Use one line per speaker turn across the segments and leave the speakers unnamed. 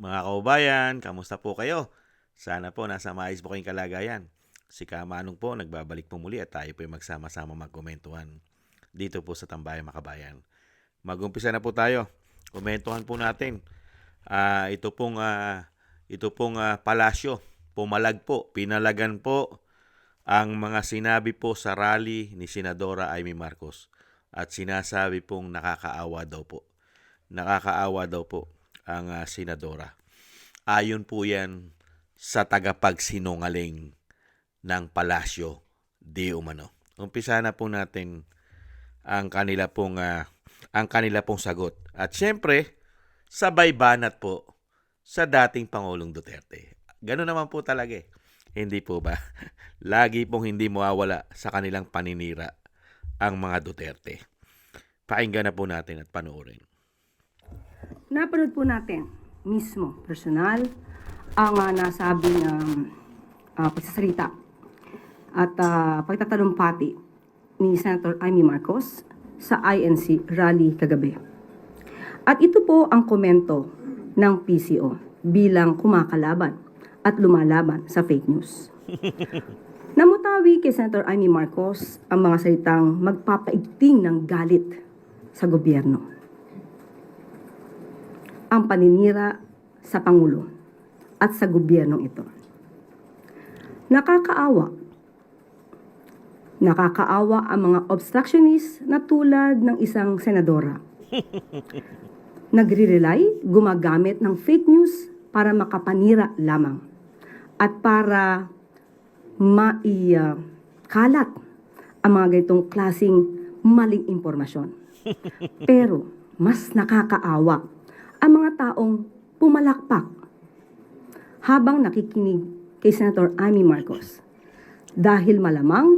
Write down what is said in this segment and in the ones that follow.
Mga kababayan, kamusta po kayo? Sana po nasa maayos po kayong kalagayan. Si Kamanong po, nagbabalik po muli at tayo po ay magsama-sama magkomentuhan dito po sa Tambayang Makabayan. Mag-umpisa na po tayo. Komentuhan po natin. Ito pong palasyo, pumalag po, pinalagan po ang mga sinabi po sa rally ni Senadora Amy Marcos. At sinasabi pong nakakaawa daw po. Nakakaawa daw po ang senadora. Ayon po yan sa tagapagsinungaling ng palasyo di umano. Umpisa na po natin ang kanila pong sagot. At syempre, sabay banat po sa dating Pangulong Duterte. Ganoon naman po talaga eh. Hindi po ba? Lagi pong hindi mawawala sa kanilang paninira ang mga Duterte. Pakinggan na po natin at panoorin.
Napanood po natin mismo, personal, ang nasabing pagsasalita at pagtatalumpati ni Senator Amy Marcos sa INC rally kagabi. At ito po ang komento ng PCO bilang kumakalaban at lumalaban sa fake news. Namutawi kay Senator Amy Marcos ang mga salitang magpapaigting ng galit sa gobyerno. Ang paninira sa Pangulo at sa gobyernong ito. Nakakaawa ang mga obstructionist na tulad ng isang senadora. Nagre-rely, gumagamit ng fake news para makapanira lamang at para kalat ang mga ganitong klaseng maling impormasyon. Pero mas nakakaawa ang mga taong pumalakpak habang nakikinig kay Senator Amy Marcos. Dahil malamang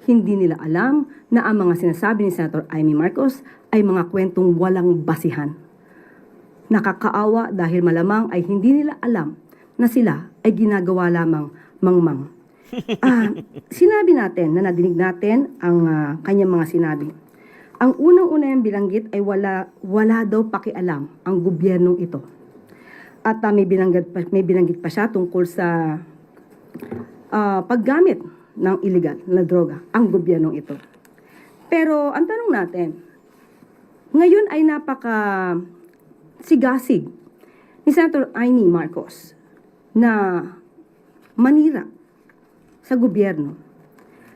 hindi nila alam na ang mga sinasabi ni Senator Amy Marcos ay mga kwentong walang basihan. Nakakaawa dahil malamang ay hindi nila alam na sila ay ginagawa lamang mangmang. Sinabi natin na nadinig natin ang kanyang mga sinabi. Ang unang-una yung bilanggit ay wala daw pakialam ang gobyernong ito. At may binanggit pa siya tungkol sa paggamit ng illegal na droga ang gobyernong ito. Pero ang tanong natin, ngayon ay sigasig ni Senator Amy Marcos na manira sa gobyerno.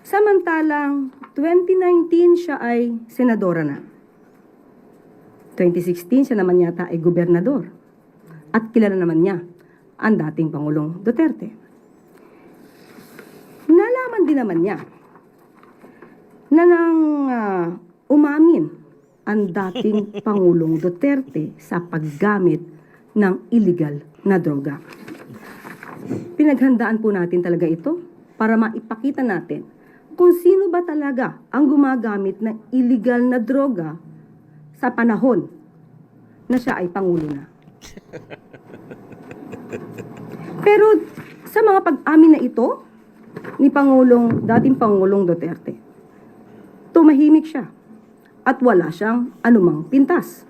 Samantalang 2019 siya ay senadora na. 2016 siya naman yata ay gobernador. At kilala naman niya ang dating Pangulong Duterte. Nalaman din naman niya na nang umamin ang dating Pangulong Duterte sa paggamit ng illegal na droga. Pinaghandaan po natin talaga ito para maipakita natin kung sino ba talaga ang gumagamit ng illegal na droga sa panahon na siya ay Pangulo na. Pero sa mga pag-amin na ito ni dating Pangulong Duterte, tumahimik siya at wala siyang anumang pintas.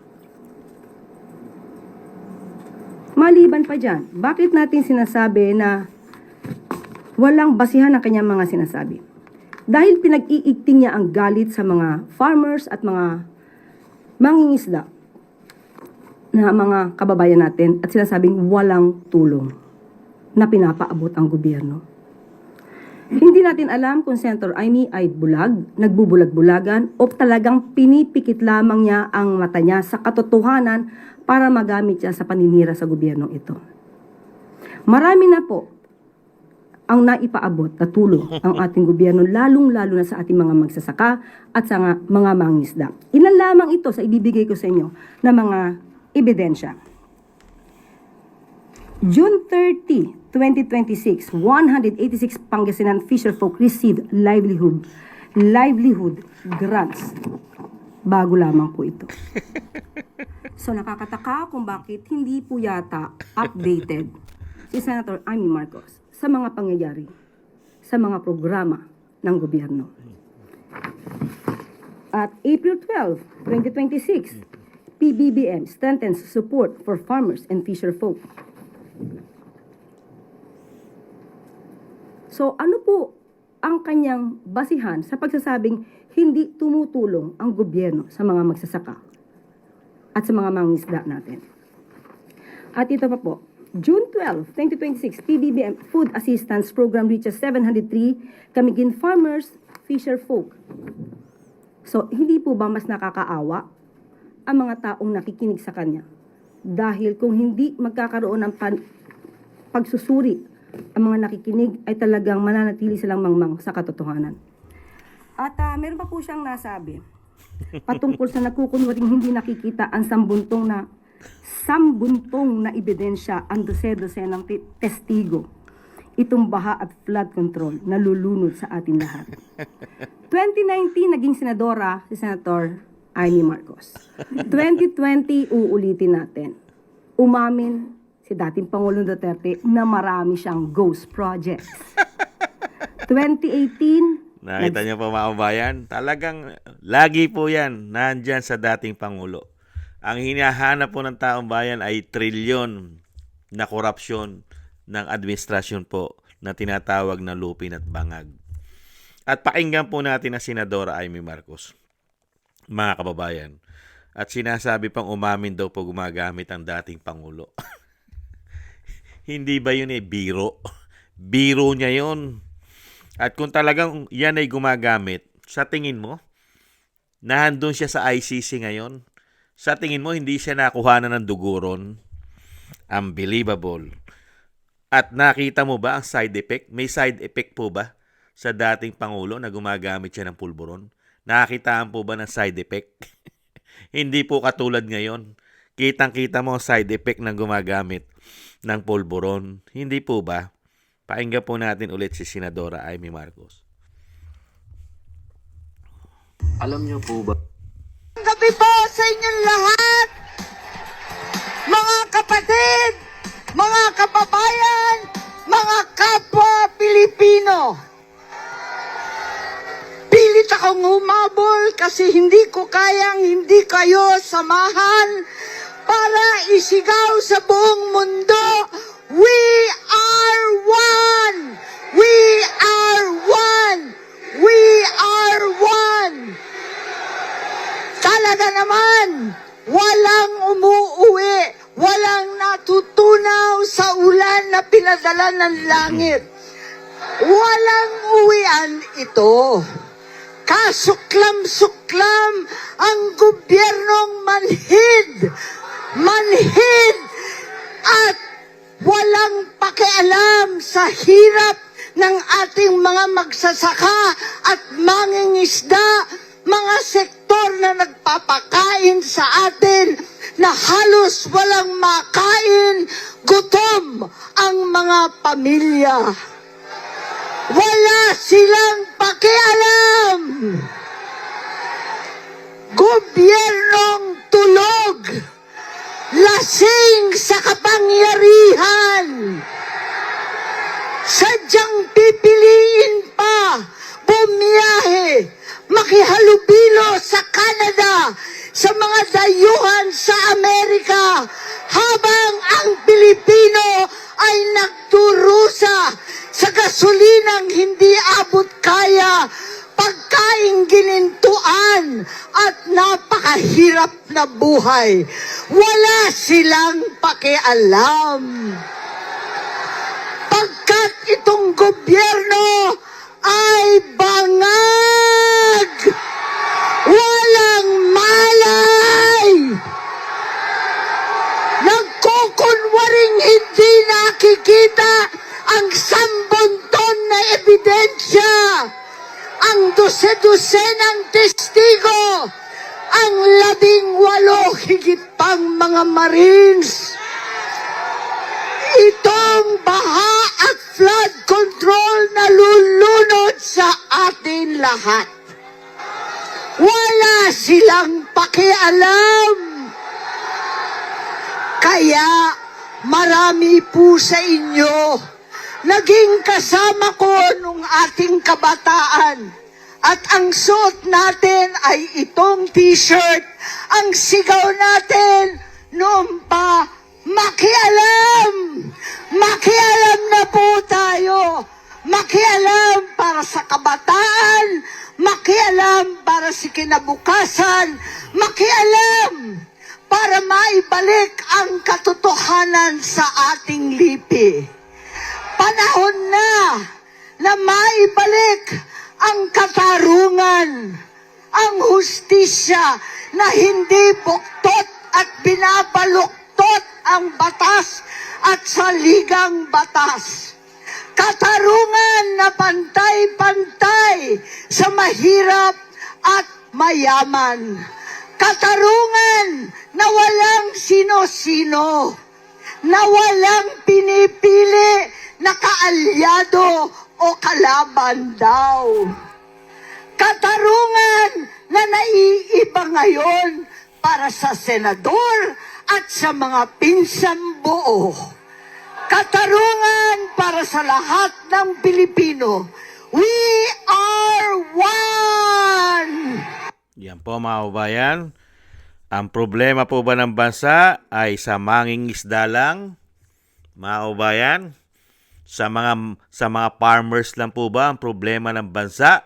Maliban pa dyan, bakit natin sinasabi na walang basihan ang kanyang mga sinasabi? Dahil pinag-iigting niya ang galit sa mga farmers at mga mangingisda na mga kababayan natin at sinasabing walang tulong na pinapaabot ang gobyerno. Hindi natin alam kung Senator Amy ay nagbubulag-bulagan o talagang pinipikit lamang niya ang mata niya sa katotohanan para magamit siya sa paninira sa gobyernong ito. Marami na po ang naipaabot na tulong ang ating gobyerno, lalong-lalo na sa ating mga magsasaka at sa mga mangingisda. Ilan lamang ito sa ibibigay ko sa inyo na mga ebidensya. June 30, 2026, 186 Pangasinan fisherfolk received livelihood grants. Bago lamang po ito. So nakakataka kung bakit hindi po yata updated si Senator Amy Marcos sa mga pangyayari, sa mga programa ng gobyerno. At April 12, 2026, PBBM strengthens support for farmers and fisherfolk. So ano po ang kanyang basihan sa pagsasabing hindi tumutulong ang gobyerno sa mga magsasaka at sa mga mangingisda natin? At ito pa po, June 12, 2026, PBBM Food Assistance Program reaches 703 Camiguin farmers, fisher folk. So, hindi po ba mas nakakaawa ang mga taong nakikinig sa kanya? Dahil kung hindi magkakaroon ng pagsusuri ang mga nakikinig, ay talagang mananatili silang mangmang sa katotohanan. At meron pa po siyang nasabi patungkol sa nagkukunwaring hindi nakikita ang sambuntong na ebidensya ang dose-dose ng testigo. Itong baha at flood control na lulunod sa atin lahat. 2019, naging senadora si Senator Amy Marcos. 2020, uulitin natin. Umamin si dating Pangulong Duterte na marami siyang ghost projects. 2018,
Nakita niyo po mga kabayan, talagang lagi po yan nandyan sa dating Pangulo. Ang hinahanap po ng taong bayan ay trilyon na korupsyon ng administrasyon po na tinatawag na lupin at bangag. At pakinggan po natin ang Senadora Amy Marcos, mga kababayan. At sinasabi pang umamin daw po gumagamit ang dating Pangulo. Hindi ba yun biro? Biro niya yun. At kung talagang yan ay gumagamit, sa tingin mo, nahandun siya sa ICC ngayon? Sa tingin mo, hindi siya nakuhanan ng duguron? Unbelievable. At nakita mo ba ang side effect? May side effect po ba sa dating Pangulo na gumagamit siya ng pulburon? Nakakitaan po ba ng side effect? Hindi po katulad ngayon. Kitang-kita mo ang side effect ng gumagamit ng pulburon. Hindi po ba? Pakinggan po natin ulit si Senadora Amy Marcos.
Alam niyo po ba?
Gabi po sa inyong lahat, mga kapatid, mga kababayan, mga kapwa Pilipino. Pilit akong humabol kasi hindi ko kayang hindi kayo samahan para isigaw sa buong mundo, we are one! We are one! We are one! Talaga naman, walang umuuwi, walang natutunaw sa ulan na pinadala ng langit. Walang uwian ito. Kasuklam-suklam ang gobyernong manhid at walang pakialam sa hirap ng ating mga magsasaka at mangingisda, mga sektor na nagpapakain sa atin na halos walang makain, gutom ang mga pamilya. Wala silang pakialam. Gobyernong tulog, lasing sa kapangyarihan, sadyang pipiliin pa bumiyahe, makihalubilo sa Canada, sa mga dayuhan sa Amerika, habang ang Pilipino ay nagturusa sa gasolinang hindi abot kaya, pagkaing ginintuan at napakahirap na buhay. Wala silang pakialam. Pagkat itong gobyerno ay bangag, walang malay, nagkukunwaring hindi nakikita ang sambunton na ebidensya, ang dose-dose ng testigo, ang 18 higit pang mga Marines. Itong baha at flood control na lulunod sa atin lahat. Wala silang pakialam. Kaya marami po sa inyo naging kasama ko nung ating kabataan. At ang suot natin ay itong t-shirt. Ang sigaw natin noon pa, makialam! kinabukasan makialam para maibalik ang katotohanan sa ating lipi. Panahon na maibalik ang katarungan, ang hustisya na hindi buktot at binabaluktot ang batas at saligang batas. Katarungan na pantay-pantay sa mahirap at mayaman. Katarungan na walang sino-sino, na walang pinipili na kaalyado o kalaban daw. Katarungan na naiiba ngayon para sa senador at sa mga pinsang buo. Katarungan para sa lahat ng Pilipino. We are one!
Yan po mga kababayan. Ang problema po ba ng bansa ay sa mangingisda lang? Mga kababayan, sa mga farmers lang po ba ang problema ng bansa?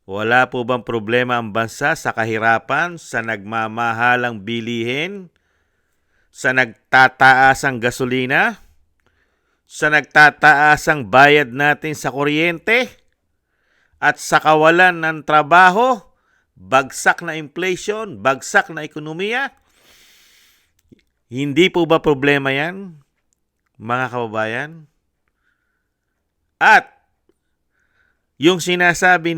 Wala po bang problema ang bansa sa kahirapan, sa nagmamahalang bilihin, sa nagtataasang gasolina, sa nagtataasang bayad natin sa kuryente, at sa kawalan ng trabaho, bagsak na inflation, bagsak na ekonomiya? Hindi po ba problema yan, mga kababayan? At yung sinasabi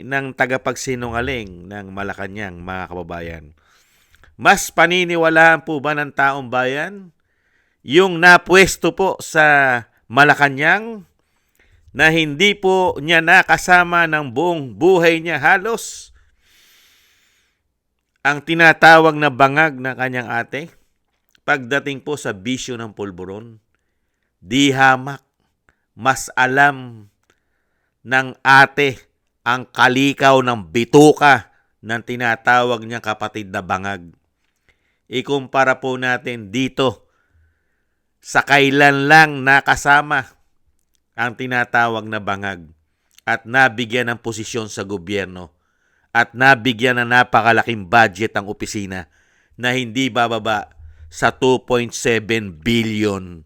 ng tagapagsinungaling ng Malacanang, mga kababayan, mas paniniwalaan po ba ng taong bayan yung napwesto po sa Malacanang na hindi po niya nakasama ng buong buhay niya halos ang tinatawag na bangag ng kanyang ate? Pagdating po sa bisyo ng pulburon, di hamak, mas alam ng ate ang kalikaw ng bituka ng tinatawag niyang kapatid na bangag. Ikumpara po natin dito sa kailan lang nakasama ang tinatawag na bangag at nabigyan ng posisyon sa gobyerno at nabigyan ng napakalaking budget ang opisina na hindi bababa sa 2.7 billion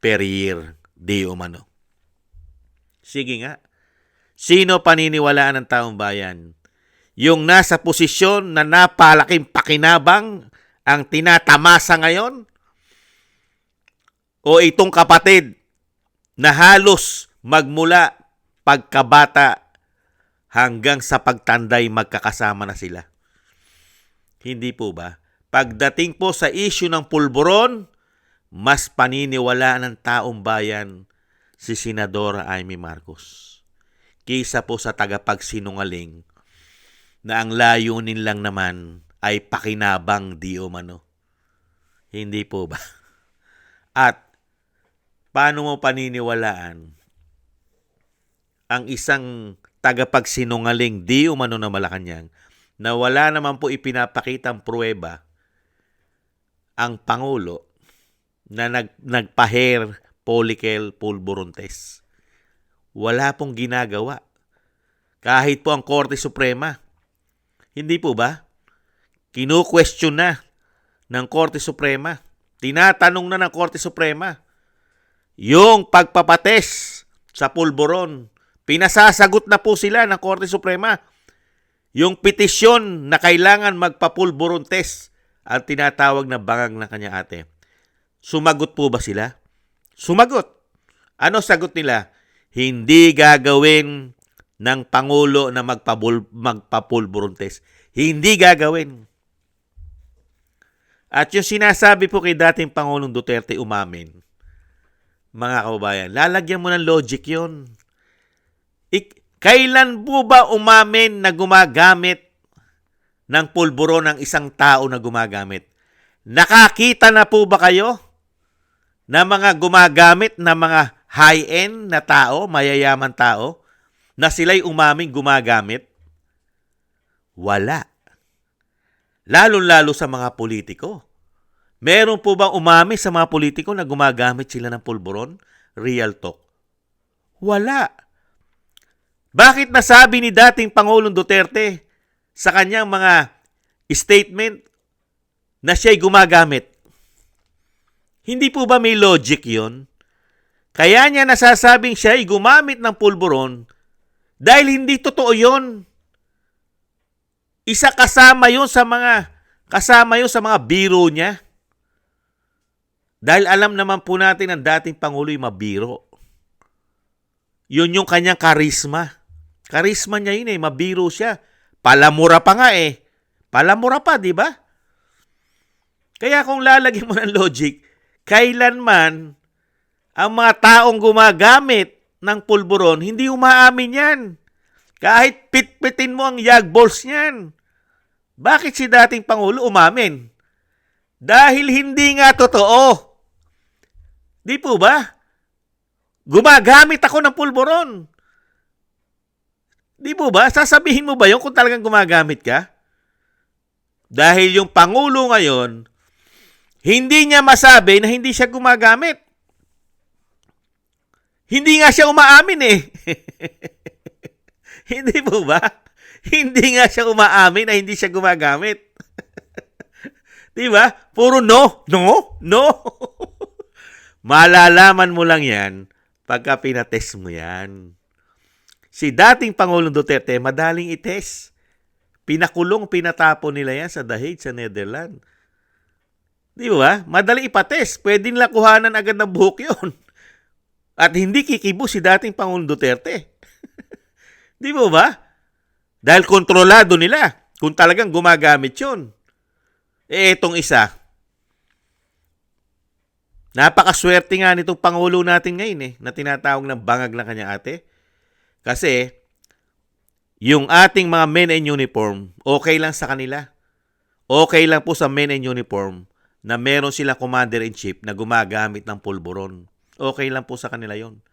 per year di umano. Sige nga, sino paniniwalaan ng taong bayan? Yung nasa posisyon na napalaking pakinabang ang tinatamasa ngayon? O itong kapatid na halos magmula pagkabata hanggang sa pagtanday magkakasama na sila? Hindi po ba? Pagdating po sa issue ng pulburon, mas paniniwalaan ng taong bayan si Senadora Amy Marcos kaysa po sa tagapagsinungaling na ang layunin lang naman ay pakinabang di umano. Hindi po ba? At paano mo paniniwalaan ang isang tagapagsinungaling di umano na Malacanang na wala naman po ipinapakitang pruweba ang Pangulo na nagpa-hair follicle pulburon test? Wala pong ginagawa. Kahit po ang Korte Suprema. Hindi po ba? Kinu-question na ng Korte Suprema. Tinatanong na ng Korte Suprema yung pagpapates sa pulburon. Pinasasagot na po sila ng Korte Suprema. Yung petisyon na kailangan magpa-pulburon test ang tinatawag na bangag ng kanya ate. Sumagot po ba sila? Sumagot. Ano sagot nila? Hindi gagawin ng Pangulo na magpa-pulburon test. Hindi gagawin. At yung sinasabi po kay dating Pangulong Duterte umamin, mga kababayan, lalagyan mo ng logic yun. Kailan po ba umamin na gumagamit ng pulburon ng isang tao na gumagamit? Nakakita na po ba kayo na mga gumagamit na mga high-end na tao, mayayaman tao, na sila'y umaming gumagamit? Wala. Lalo-lalo sa mga politiko. Meron po bang umami sa mga politiko na gumagamit sila ng pulburon? Real talk. Wala. Bakit nasabi ni dating Pangulong Duterte sa kanyang mga statement na siya'y gumagamit. Hindi po ba may logic yon? Kaya niya nasasabing siya'y gumamit ng pulburon dahil hindi totoo yon. Kasama yon sa mga biro niya. Dahil alam naman po natin ang dating Pangulo'y mabiro. Yun yung kanyang karisma. Karisma niya yun mabiro siya. Palamura pa nga Palamura pa, di ba? Kaya kung lalagyan mo ng logic, kailanman ang mga taong gumagamit ng pulburon, hindi umaamin yan. Kahit pitpitin mo ang yag balls niyan. Bakit si dating Pangulo umamin? Dahil hindi nga totoo. Di po ba? Gumagamit ako ng pulburon. Di po ba? Sasabihin mo ba yun kung talagang gumagamit ka? Dahil yung Pangulo ngayon, hindi niya masabi na hindi siya gumagamit. Hindi nga siya umaamin Hindi po ba? Hindi nga siya umaamin na hindi siya gumagamit. Di ba? Puro no. Malalaman mo lang yan pagka pinatest mo yan. Si dating Pangulong Duterte, madaling itest. Pinakulong, pinatapon nila yan sa The Hague, sa Netherlands. Di ba? Madaling ipatest. Pwede nila kuhanan agad ng buhok yun. At hindi kikibo si dating Pangulong Duterte. Di ba? Dahil kontrolado nila kung talagang gumagamit yun. Etong isa, napakaswerte nga nitong Pangulo natin ngayon na tinatawag ng bangag ng kanyang ate. Kasi, yung ating mga men in uniform, okay lang sa kanila. Okay lang po sa men in uniform na meron silang commander-in-chief na gumagamit ng pulburon. Okay lang po sa kanila yon.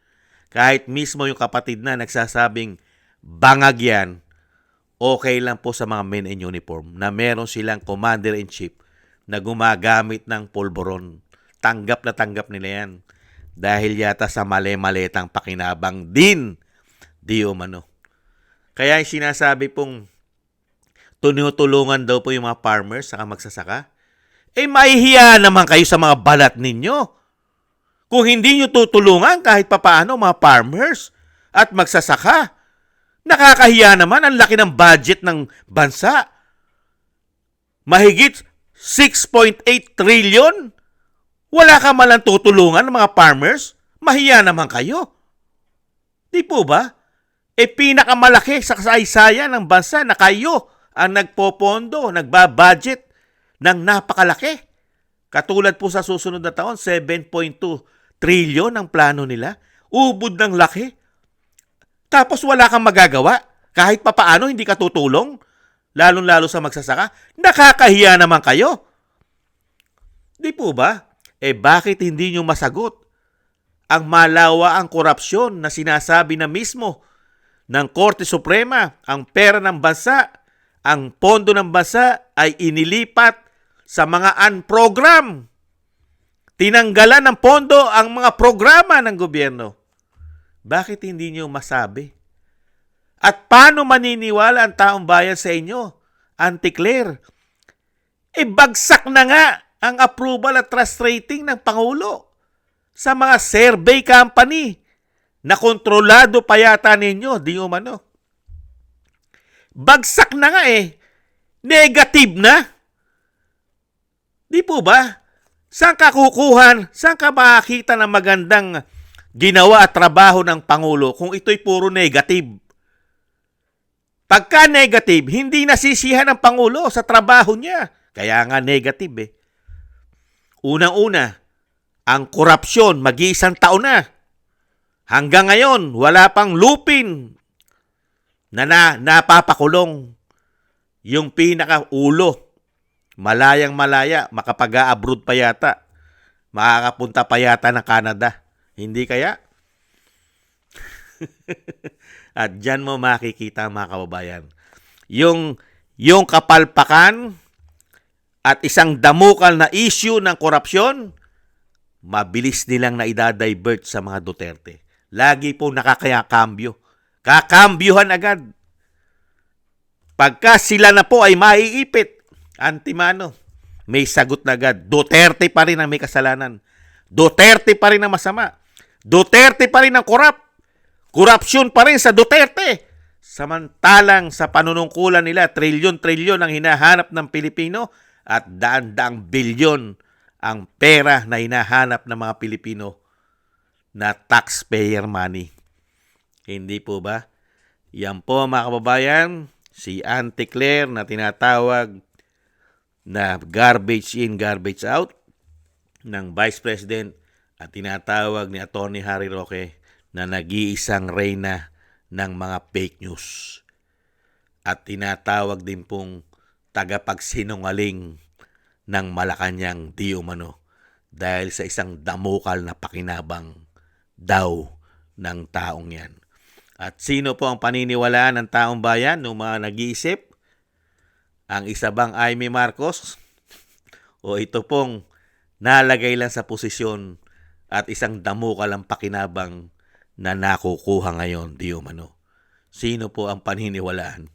Kahit mismo yung kapatid na nagsasabing bangag yan, okay lang po sa mga men in uniform na meron silang commander-in-chief na gumagamit ng pulburon. Tanggap na tanggap nila yan. Dahil yata sa mali-maletang pakinabang din, di umano. Kaya yung sinasabi pong tinutulungan daw po yung mga farmers saka magsasaka, mahihiya naman kayo sa mga balat ninyo. Kung hindi nyo tutulungan kahit papaano mga farmers at magsasaka, nakakahiya naman, ang laki ng budget ng bansa. Mahigit 6.8 trillion. Wala ka malang tutulungan ng mga farmers? Mahiya naman kayo. Di po ba? Pinakamalaki sa kasaysayan ng bansa na kayo ang nagpopondo, nagbabudget ng napakalaki. Katulad po sa susunod na taon, 7.2 trillion ang plano nila. Ubod ng laki. Tapos wala kang magagawa. Kahit papaano hindi ka tutulong. Lalong-lalo sa magsasaka. Nakakahiya naman kayo. Di po ba? Bakit hindi nyo masagot ang malawa ang korupsyon na sinasabi na mismo ng Korte Suprema? Ang pera ng bansa, ang pondo ng bansa ay inilipat sa mga unprogram. Tinanggalan ng pondo ang mga programa ng gobyerno. Bakit hindi nyo masabi? At paano maniniwala ang taong bayan sa inyo? Auntie Claire, bagsak na nga ang approval at trust rating ng Pangulo sa mga survey company na kontrolado pa yata ninyo, di umano. Bagsak na nga Negative na. Di po ba? Saan ka kukuhan? Saan ka makakita ng magandang ginawa at trabaho ng Pangulo kung ito'y puro negative? Pagka negative, hindi nasisihan ng Pangulo sa trabaho niya. Kaya nga negative Unang-una, ang korupsyon, mag-iisang taon na. Hanggang ngayon, wala pang lupin na napapakulong. Yung pinaka-ulo, malayang-malaya, makapag-a-abroad pa yata. Makakapunta pa yata ng Canada. Hindi kaya? At dyan mo makikita mga kababayan. Yung kapalpakan at isang damukal na issue ng korupsyon, mabilis nilang naidadivert sa mga Duterte. Lagi po nakakakambyo. Kakambyuhan agad. Pagka sila na po ay maiipit, antimano, may sagot na agad. Duterte pa rin ang may kasalanan. Duterte pa rin ang masama. Duterte pa rin ang korap. Korupsyon pa rin sa Duterte. Samantalang sa panunungkulan nila, trilyon-trilyon ang hinahanap ng Pilipino at daan-daang bilyon ang pera na hinahanap ng mga Pilipino na taxpayer money. Hindi po ba? Yan po mga kababayan, si Auntie Claire na tinatawag na garbage in, garbage out ng Vice President at tinatawag ni Atty. Harry Roque na nag-iisang reyna ng mga fake news. At tinatawag din pong tagapagsinungaling ng Malacanang di umano dahil sa isang damukal na pakinabang daw ng taong yan. At sino po ang paniniwalaan ng taong bayan ng mga nag-iisip? Ang isa bang Amy Marcos? O ito pong nalagay lang sa posisyon at isang damukal ang pakinabang na nakukuha ngayon di umano? Sino po ang paniniwalaan?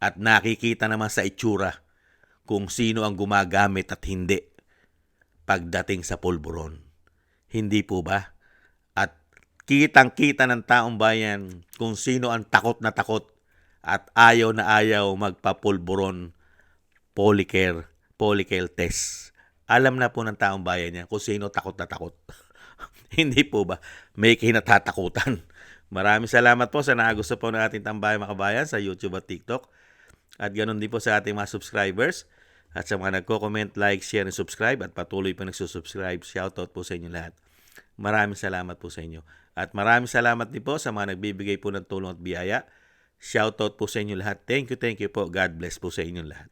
At nakikita naman sa itsura kung sino ang gumagamit at hindi pagdating sa pulburon. Hindi po ba? At kitang-kita ng taong bayan kung sino ang takot na takot at ayaw na ayaw magpapulburon polycale test. Alam na po ng taong bayan niya kung sino takot na takot. Hindi po ba? May kinatatakutan. Maraming salamat po sa nagusto po ng ating tambayan mga kabayan sa YouTube at TikTok. At ganoon din po sa ating mga subscribers. At sa mga nagko-comment, like, share, and subscribe. At patuloy po nagsusubscribe. Shoutout po sa inyo lahat. Maraming salamat po sa inyo. At maraming salamat din po sa mga nagbibigay po ng tulong at biyaya. Shoutout po sa inyo lahat. Thank you po. God bless po sa inyo lahat.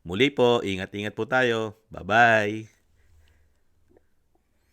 Muli po, ingat-ingat po tayo. Bye-bye.